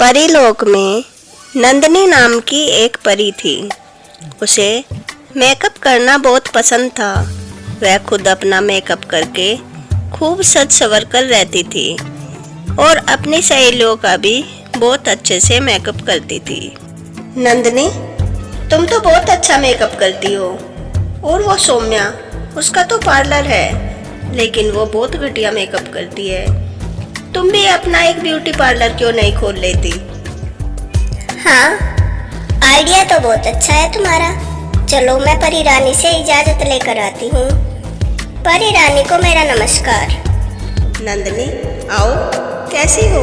परीलोक में नंदिनी नाम की एक परी थी। उसे मेकअप करना बहुत पसंद था। वह खुद अपना मेकअप करके खूब सज संवर कर रहती थी और अपनी सहेलियों का भी बहुत अच्छे से मेकअप करती थी। नंदिनी, तुम तो बहुत अच्छा मेकअप करती हो। और वो सौम्या, उसका तो पार्लर है लेकिन वो बहुत घटिया मेकअप करती है। तुम भी अपना एक ब्यूटी पार्लर क्यों नहीं खोल लेती? हाँ, आइडिया तो बहुत अच्छा है तुम्हारा। चलो मैं परी रानी से इजाजत लेकर आती हूँ। परी रानी को मेरा नमस्कार। नंदिनी, आओ, कैसी हो?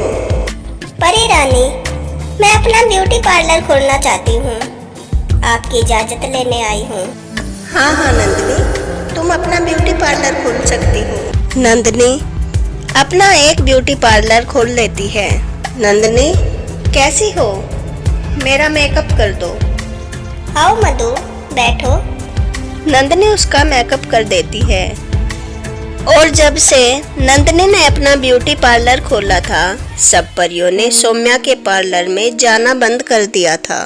परी रानी, मैं अपना ब्यूटी पार्लर खोलना चाहती हूँ। आपकी इजाजत लेने आई हूँ। हाँ हाँ नंदिनी, तुम अपना ब्यूटी पार्लर खोल सकती हो। नंदिनी अपना एक ब्यूटी पार्लर खोल लेती है। नंदिनी, कैसी हो? मेरा मेकअप कर दो। आओ मधु, बैठो। नंदिनी उसका मेकअप कर देती है। और जब से नंदिनी ने अपना ब्यूटी पार्लर खोला था, सब परियों ने सौम्या के पार्लर में जाना बंद कर दिया था।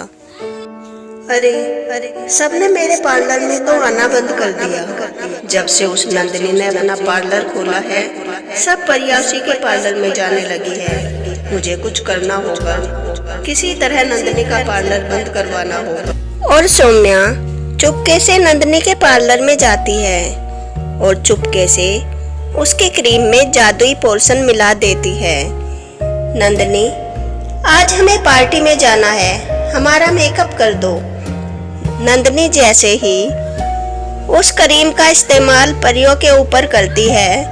अरे अरे, सबने मेरे पार्लर में तो आना बंद कर दिया। जब से उस नंदिनी ने अपना पार्लर खोला है, सब परियासी के पार्लर में जाने लगी है। मुझे कुछ करना होगा, किसी तरह नंदिनी का पार्लर बंद करवाना होगा। और सौम्या चुपके से नंदिनी के पार्लर में जाती है और चुपके से उसके क्रीम में जादुई पोर्शन मिला देती है। नंदिनी, आज हमें पार्टी में जाना है, हमारा मेकअप कर दो। नंदिनी जैसे ही उस क्रीम का इस्तेमाल परियों के ऊपर करती है,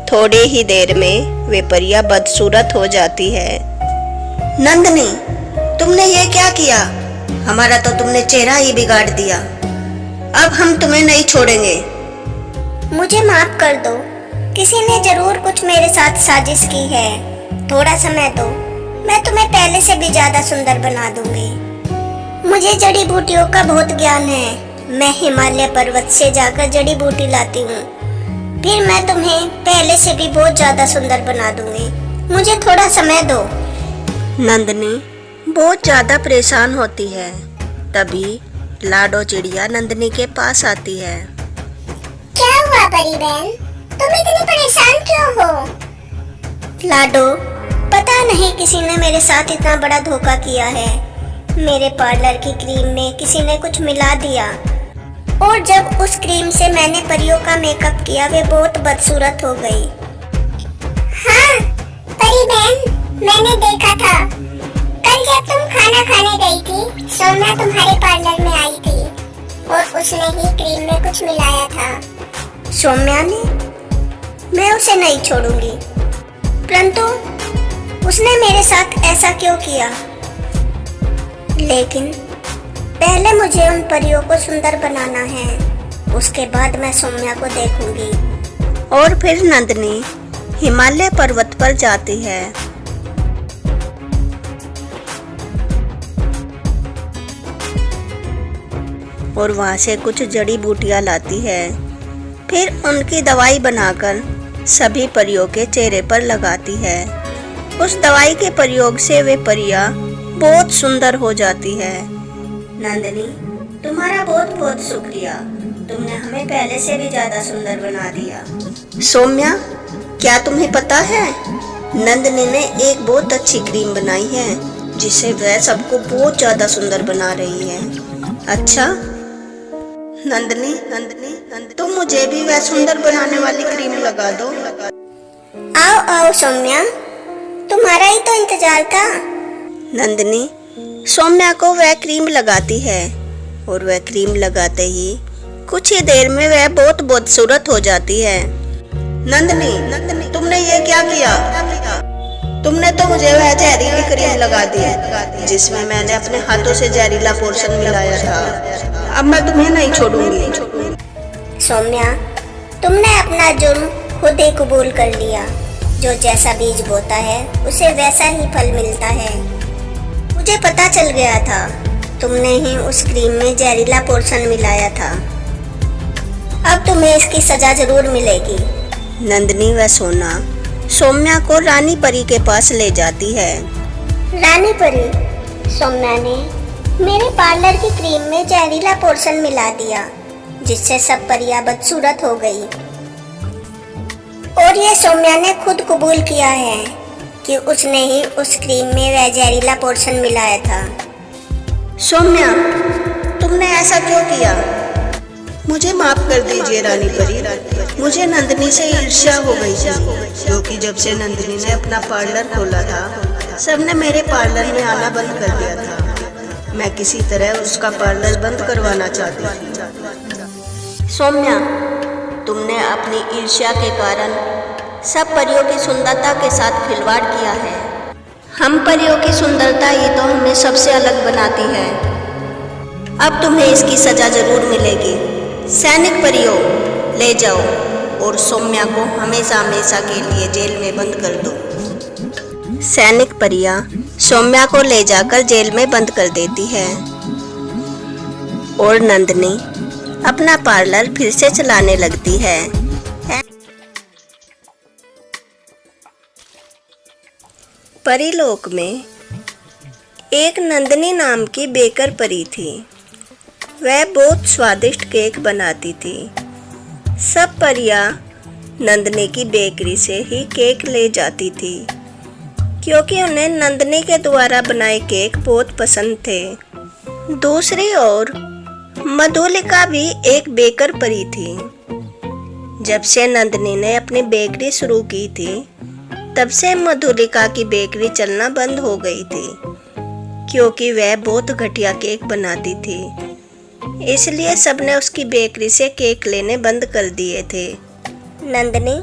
थोड़ी ही देर में वे परियां बदसूरत हो जाती है। नंदिनी, तुमने ये क्या किया? हमारा तो तुमने चेहरा ही बिगाड़ दिया। अब हम तुम्हें नहीं छोड़ेंगे। मुझे माफ कर दो। किसी ने जरूर कुछ मेरे साथ साजिश की है। थोड़ा समय दो, मैं तुम्हें पहले से भी ज्यादा सुंदर बना दूंगी। मुझे जड़ी बूटियों का बहुत ज्ञान है। मैं हिमालय पर्वत से जाकर जड़ी बूटी लाती हूँ, फिर मैं तुम्हें पहले से भी बहुत ज्यादा सुंदर बना दूंगी। मुझे थोड़ा समय दो। नंदिनी बहुत ज्यादा परेशान होती है। तभी लाडो चिड़िया नंदिनी के पास आती है। क्या हुआ परी बहन, तुम इतनी परेशान क्यों हो? लाडो, पता नहीं किसी ने मेरे साथ इतना बड़ा धोखा किया है। मेरे पार्लर की क्रीम में किसी ने कुछ मिला दिया और जब उस क्रीम से मैंने परियों का मेकअप किया, वे बहुत बदसूरत हो गई। हाँ परी बहन, मैंने देखा था। कल जब तुम खाना खाने गई थी, सौम्या तुम्हारे पार्लर में आई थी और उसने ही क्रीम में कुछ मिलाया था। सौम्या ने? मैं उसे नहीं छोड़ूंगी, परंतु उसने मेरे साथ ऐसा क्यों किया? लेकिन पहले मुझे उन परियों को सुंदर बनाना है, उसके बाद मैं सौम्या को देखूंगी। और फिर नंदिनी हिमालय पर्वत पर जाती है। और वहां से कुछ जड़ी बूटियां लाती है। फिर उनकी दवाई बनाकर सभी परियों के चेहरे पर लगाती है। उस दवाई के प्रयोग से वे परियां बहुत सुंदर हो जाती है। नंदिनी, तुम्हारा बहुत बहुत शुक्रिया। तुमने हमें पहले से भी ज्यादा सुंदर बना दिया। सौम्या, क्या तुम्हें पता है, नंदिनी ने एक बहुत अच्छी क्रीम बनाई है जिससे वह सबको बहुत ज्यादा सुंदर बना रही है। अच्छा नंदिनी, तुम मुझे भी वह सुंदर बनाने वाली क्रीम लगा दो। आओ आओ सौम्या, तुम्हारा ही तो इंतजार था। नंदिनी सौम्या को वह क्रीम लगाती है और वह क्रीम लगाते ही कुछ ही देर में वह बहुत बदसूरत हो जाती है। नंदिनी, तुमने ये क्या किया? तुमने तो मुझे वह जहरीली क्रीम लगा दी जिसमें मैंने अपने हाथों से जहरीला पोर्शन मिलाया था। अब मैं तुम्हें नहीं छोड़ूंगी। सौम्या, तुमने अपना जुर्म खुद ही कबूल कर लिया। जो जैसा बीज बोता है उसे वैसा ही फल मिलता है। मुझे पता चल गया था, तुमने ही उस क्रीम में जहरीला पोर्शन मिलाया था। अब तुम्हें इसकी सजा जरूर मिलेगी। नंदिनी व सोना सौम्या को रानी परी के पास ले जाती है। रानी परी, सौम्या ने मेरे पार्लर की क्रीम में जहरीला पोर्शन मिला दिया, जिससे सब परियां बदसूरत हो गई। और ये सौम्या ने खुद कबूल किया है कि उसने ही उस क्रीम में वह जहरीला पोर्शन मिलाया था। सौम्या, तुमने ऐसा क्यों किया? मुझे माफ कर दीजिए रानी परी, मुझे नंदनी से ईर्ष्या हो गई थी, क्योंकि जब से नंदनी ने अपना पार्लर खोला था, सबने मेरे पार्लर में आना बंद कर दिया था। मैं किसी तरह उसका पार्लर बंद करवाना चाहती थी। सौम्या, तुमने अपनी ईर्ष्या के कारण सब परियों की सुंदरता के साथ खिलवाड़ किया है। हम परियों की सुंदरता ही तो हमें सबसे अलग बनाती है। अब तुम्हें इसकी सजा जरूर मिलेगी। सैनिक परियों, ले जाओ और सौम्या को हमेशा हमेशा के लिए जेल में बंद कर दो। सैनिक परियां सौम्या को ले जाकर जेल में बंद कर देती है और नंदनी अपना पार्लर फिर से चलाने लगती है। परीलोक में एक नंदनी नाम की बेकर परी थी। वह बहुत स्वादिष्ट केक बनाती थी। सब परियां नंदनी की बेकरी से ही केक ले जाती थी, क्योंकि उन्हें नंदनी के द्वारा बनाए केक बहुत पसंद थे। दूसरी ओर मधुलिका भी एक बेकर परी थी। जब से नंदनी ने अपनी बेकरी शुरू की थी, तब से मधुलिका की बेकरी चलना बंद हो गई थी, क्योंकि वह बहुत घटिया केक बनाती थी। इसलिए सबने उसकी बेकरी से केक लेने बंद कर दिए थे। नंदनी,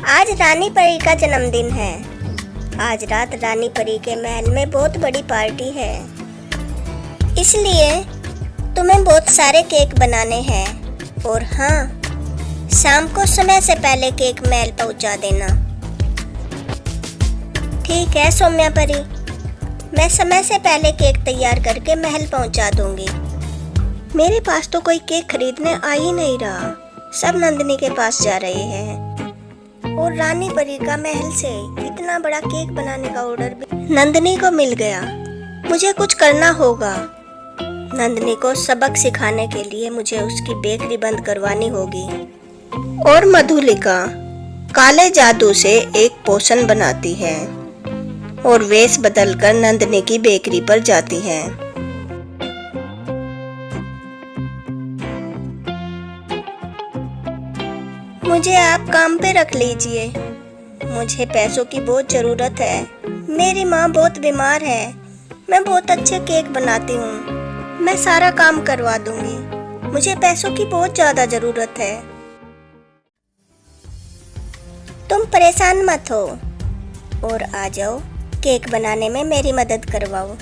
आज रानी परी का जन्मदिन है। आज रात रानी परी के महल में बहुत बड़ी पार्टी है, इसलिए तुम्हें बहुत सारे केक बनाने हैं। और हाँ, शाम को समय से पहले केक महल पहुंचा देना। ठीक है सौम्या परी, मैं समय से पहले केक तैयार करके महल पहुंचा दूंगी। मेरे पास तो कोई केक खरीदने आ ही नहीं रहा, सब नंदनी के पास जा रहे हैं। और रानी परी का महल से इतना बड़ा केक बनाने का ऑर्डर भी नंदनी को मिल गया। मुझे कुछ करना होगा। नंदनी को सबक सिखाने के लिए मुझे उसकी बेकरी बंद करवानी होगी। और मधुलिका काले जादू से एक पोशन बनाती है और वेश बदलकर नंदनी की बेकरी पर जाती है। मुझे आप काम पे रख लीजिए। मुझे पैसों की बहुत ज़रूरत है। मेरी माँ बहुत बीमार है। मैं बहुत अच्छे केक बनाती हूँ। मैं सारा काम करवा दूंगी। मुझे पैसों की बहुत ज़्यादा ज़रूरत है। तुम परेशान मत हो और आ जाओ, केक बनाने में मेरी मदद करवाओ।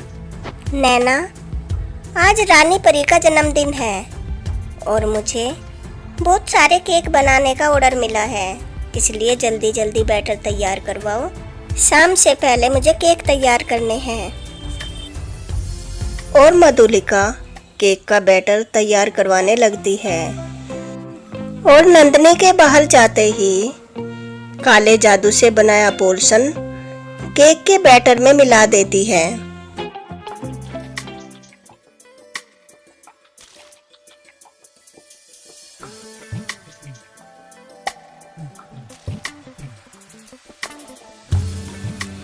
नैना, आज रानी परी का जन्मदिन है और मुझे बहुत सारे केक बनाने का ऑर्डर मिला है, इसलिए जल्दी जल्दी बैटर तैयार करवाओ। शाम से पहले मुझे केक तैयार करने हैं। और मधुलिका केक का बैटर तैयार करवाने लगती है और नंदनी के बाहर जाते ही काले जादू से बनाया पोर्शन केक के बैटर में मिला देती है।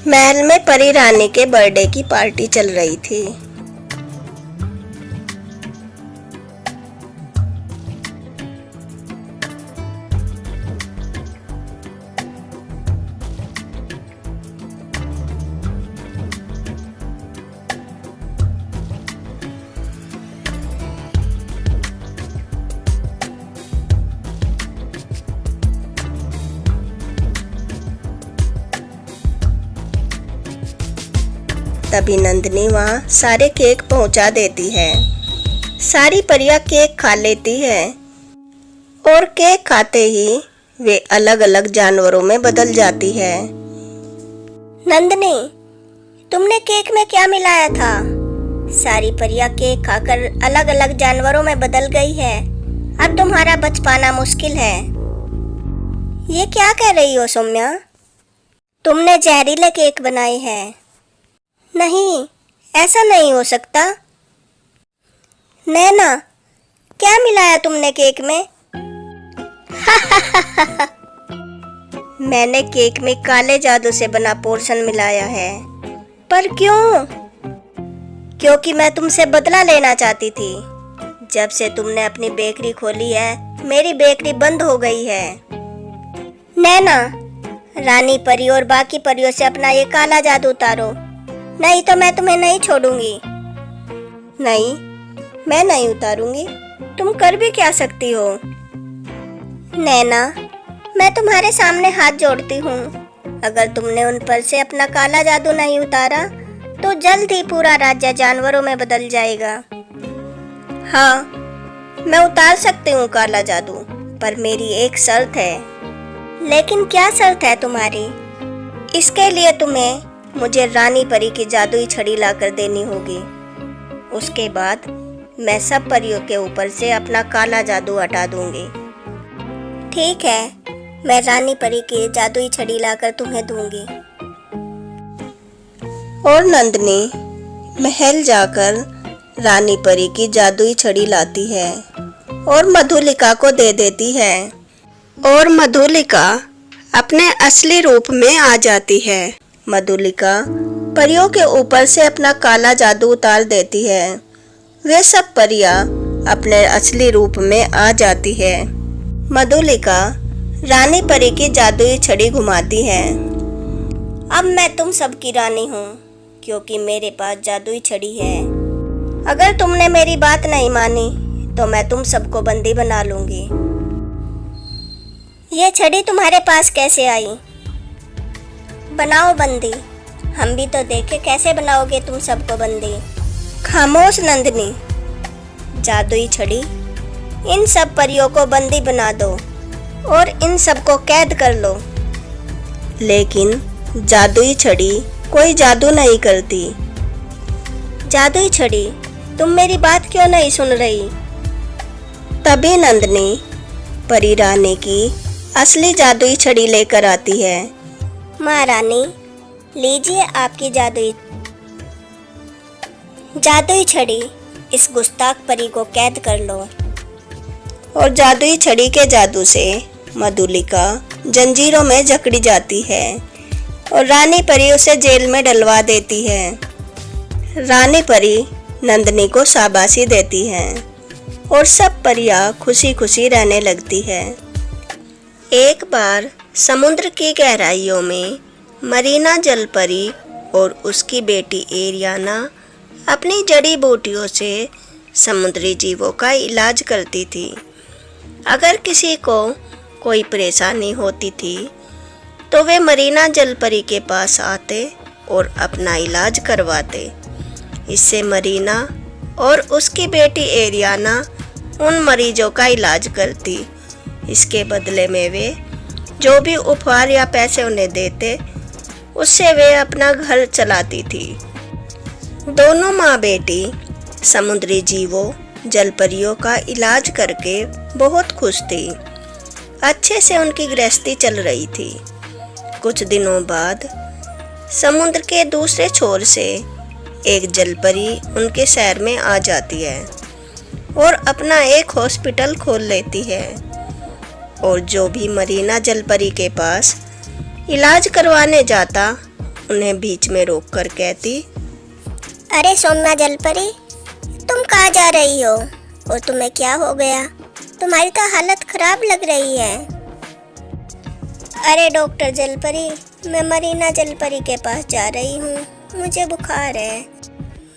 महल में परी रानी के बर्थडे की पार्टी चल रही थी। तभी नंदनी वहाँ सारे केक पहुँचा देती है। सारी परियां केक खा लेती है और केक खाते ही वे अलग अलग जानवरों में बदल जाती है। नंदनी, तुमने केक में क्या मिलाया था? सारी परियां केक खाकर अलग अलग जानवरों में बदल गई है। अब तुम्हारा बच पाना मुश्किल है। ये क्या कह रही हो सौम्या? तुमने जहरीले केक बनाए हैं। नहीं, ऐसा नहीं हो सकता। नैना, क्या मिलाया तुमने केक में? मैंने केक में काले जादू से बना पोर्शन मिलाया है। पर क्यों? क्योंकि मैं तुमसे बदला लेना चाहती थी। जब से तुमने अपनी बेकरी खोली है, मेरी बेकरी बंद हो गई है। नैना, रानी परी और बाकी परियों से अपना ये काला जादू उतारो, नहीं तो मैं तुम्हें नहीं छोड़ूंगी। नहीं, मैं नहीं उतारूंगी। तुम कर भी क्या सकती हो? नैना, मैं तुम्हारे सामने हाथ जोड़ती हूँ। अगर तुमने उन पर से अपना काला जादू नहीं उतारा तो जल्द ही पूरा राज्य जानवरों में बदल जाएगा। हाँ, मैं उतार सकती हूँ काला जादू, पर मेरी एक शर्त है। लेकिन क्या शर्त है तुम्हारी? इसके लिए तुम्हें मुझे रानी परी की जादुई छड़ी लाकर देनी होगी। उसके बाद मैं सब परियों के ऊपर से अपना काला जादू हटा दूंगी। ठीक है, मैं रानी परी की जादुई छड़ी लाकर तुम्हें दूंगी। और नंदनी महल जाकर रानी परी की जादुई छड़ी लाती है और मधुलिका को दे देती है। और मधुलिका अपने असली रूप में आ जाती है। मधुलिका परियों के ऊपर से अपना काला जादू उतार देती है। वे सब परियां अपने असली रूप में आ जाती है। मधुलिका रानी परी की जादुई छड़ी घुमाती है। अब मैं तुम सबकी रानी हूँ, क्योंकि मेरे पास जादुई छड़ी है। अगर तुमने मेरी बात नहीं मानी तो मैं तुम सबको बंदी बना लूंगी। ये छड़ी तुम्हारे पास कैसे आई? बनाओ बंदी। हम भी तो देखे कैसे बनाओगे तुम सबको बंदी। खामोश नंदिनी। जादुई छड़ी इन सब परियों को बंदी बना दो और इन सबको कैद कर लो। लेकिन जादुई छड़ी कोई जादू नहीं करती। जादुई छड़ी, तुम मेरी बात क्यों नहीं सुन रही? तभी नंदिनी परी रानी की असली जादुई छड़ी लेकर आती है। महारानी, लीजिए आपकी जादुई छड़ी। इस गुस्ताख परी को कैद कर लो। और जादुई छड़ी के जादू से मधुलिका जंजीरों में जकड़ी जाती है और रानी परी उसे जेल में डलवा देती है। रानी परी नंदिनी को शाबाशी देती है और सब परियां खुशी खुशी रहने लगती है। एक बार समुद्र की गहराइयों में मरीना जलपरी और उसकी बेटी एरियाना अपनी जड़ी बूटियों से समुद्री जीवों का इलाज करती थी। अगर किसी को कोई परेशानी होती थी तो वे मरीना जलपरी के पास आते और अपना इलाज करवाते। इससे मरीना और उसकी बेटी एरियाना उन मरीजों का इलाज करती। इसके बदले में वे जो भी उपहार या पैसे उन्हें देते, उससे वे अपना घर चलाती थी। दोनों माँ बेटी समुद्री जीवों जलपरियों का इलाज करके बहुत खुश थी। अच्छे से उनकी गृहस्थी चल रही थी। कुछ दिनों बाद समुद्र के दूसरे छोर से एक जलपरी उनके शहर में आ जाती है और अपना एक हॉस्पिटल खोल लेती है। और जो भी मरीना जलपरी के पास इलाज करवाने जाता, उन्हें बीच में रोककर कहती, अरे सौम्या जलपरी, तुम कहाँ जा रही हो और तुम्हें क्या हो गया? तुम्हारी तो हालत खराब लग रही है। अरे डॉक्टर जलपरी, मैं मरीना जलपरी के पास जा रही हूँ। मुझे बुखार है।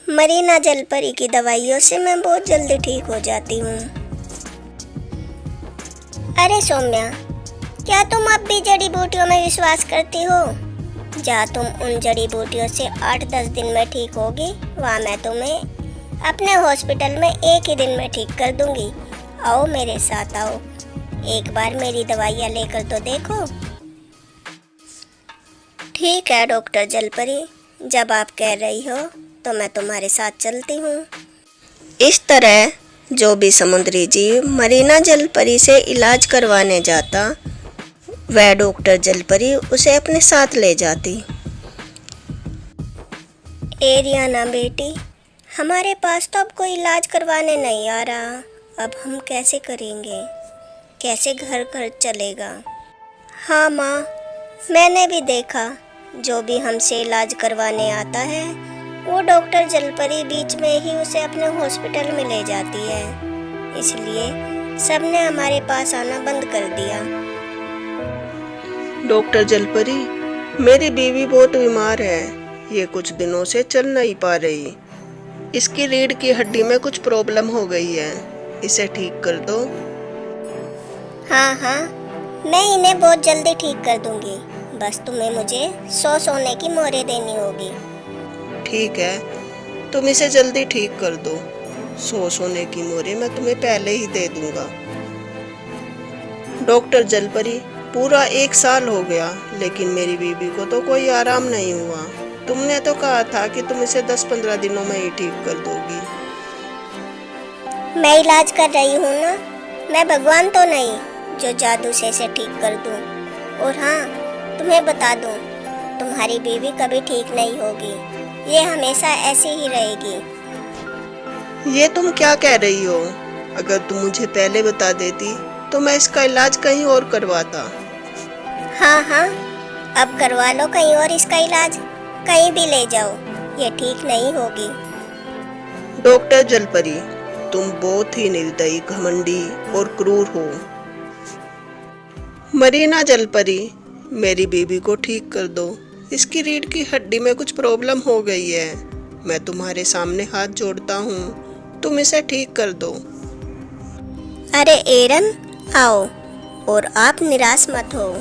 मरीना जलपरी की दवाइयों से मैं बहुत जल्दी ठीक हो जाती हूँ। अरे सौम्या, क्या तुम अब भी जड़ी बूटियों में विश्वास करती हो? जहाँ तुम उन जड़ी बूटियों से 8-10 दिन में ठीक होगी, वहाँ मैं तुम्हें अपने हॉस्पिटल में एक ही दिन में ठीक कर दूंगी। आओ मेरे साथ आओ, एक बार मेरी दवाइयाँ लेकर तो देखो। ठीक है डॉक्टर जलपरी, जब आप कह रही हो तो मैं तुम्हारे साथ चलती हूँ। इस तरह जो भी समुद्री जीव मरीना जलपरी से इलाज करवाने जाता, वह डॉक्टर जलपरी उसे अपने साथ ले जाती। एरियाना बेटी, हमारे पास तो अब कोई इलाज करवाने नहीं आ रहा। अब हम कैसे करेंगे? कैसे घर खर्च चलेगा? हाँ माँ, मैंने भी देखा, जो भी हमसे इलाज करवाने आता है वो डॉक्टर जलपरी बीच में ही उसे अपने हॉस्पिटल में ले जाती है। इसलिए सबने हमारे पास आना बंद कर दिया। डॉक्टर जलपरी, मेरी बीवी बहुत बीमार है। ये कुछ दिनों से चल नहीं पा रही। इसकी रीढ़ की हड्डी में कुछ प्रॉब्लम हो गई है। इसे ठीक कर दो। हाँ हाँ, मैं इन्हें बहुत जल्दी ठीक कर दूंगी। बस तुम्हें मुझे 100 सोने की मोहरें देनी होगी। ठीक है, तुम इसे जल्दी ठीक कर दो। 100 सोने की मोहरें मैं तुम्हें पहले ही दे दूंगा। डॉक्टर जलपरी, पूरा 1 साल हो गया, लेकिन मेरी बीवी को तो कोई आराम नहीं हुआ। तुमने तो कहा था कि तुम इसे 10-15 दिनों में ही ठीक कर दोगी। मैं इलाज कर रही हूँ ना, मैं भगवान तो नहीं जो जादू से इसे ठीक कर दूँ। और हाँ, तुम्हें बता दूँ, तुम्हारी बीवी कभी ठीक नहीं होगी। ये हमेशा ऐसी ही रहेगी। ये तुम क्या कह रही हो? अगर तुम मुझे पहले बता देती तो मैं इसका इलाज कहीं और करवाता। हाँ हाँ, अब करवा लो कहीं और इसका इलाज। कहीं भी ले जाओ, ये ठीक नहीं होगी। डॉक्टर जलपरी, तुम बहुत ही निर्दयी, घमंडी और क्रूर हो। मरीना जलपरी, मेरी बीवी को ठीक कर दो। इसकी रीढ़ की हड्डी में कुछ प्रॉब्लम हो गई है। मैं तुम्हारे सामने हाथ जोड़ता हूँ, तुम इसे ठीक कर दो। अरे एरन, आओ, और आप निराश मत हो।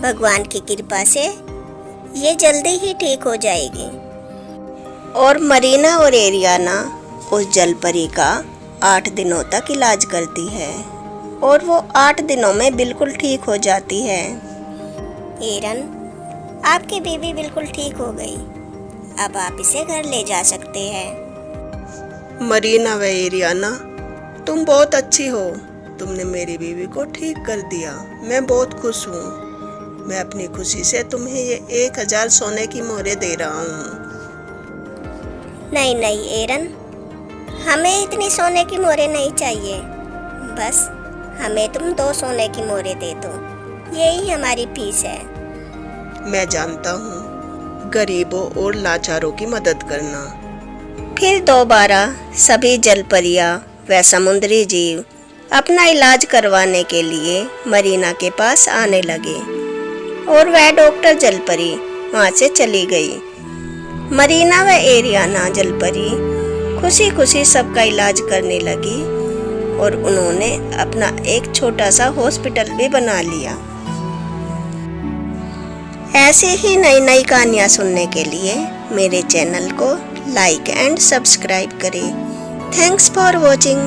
भगवान की कृपा से ये जल्दी ही ठीक हो जाएगी। और मरीना और एरियाना उस जलपरी का 8 दिनों तक इलाज करती है और वो 8 दिनों में बिल्कुल ठीक हो जाती है। एरन, आपकी बीवी बिल्कुल ठीक हो गई। अब आप इसे घर ले जा सकते हैं। मरीना व एरियाना, तुम बहुत अच्छी हो। तुमने मेरी बीवी को ठीक कर दिया। मैं बहुत खुश हूँ। मैं अपनी खुशी से तुम्हें ये 1000 सोने की मोहरें दे रहा हूँ। नहीं नहीं एरन, हमें इतनी सोने की मोहरें नहीं चाहिए। बस हमें तुम 2 सोने की मोहरें दे दो, यही हमारी फीस है। मैं जानता हूँ, गरीबों और लाचारों की मदद करना। फिर दोबारा सभी जलपरियाँ व समुद्री जीव अपना इलाज करवाने के लिए मरीना के पास आने लगे और वह डॉक्टर जलपरी वहाँ से चली गई। मरीना व एरियाना जलपरी खुशी खुशी सबका इलाज करने लगी और उन्होंने अपना एक छोटा सा हॉस्पिटल भी बना लिया। ऐसे ही नई नई कहानियाँ सुनने के लिए मेरे चैनल को लाइक एंड सब्सक्राइब करें। Thanks for watching.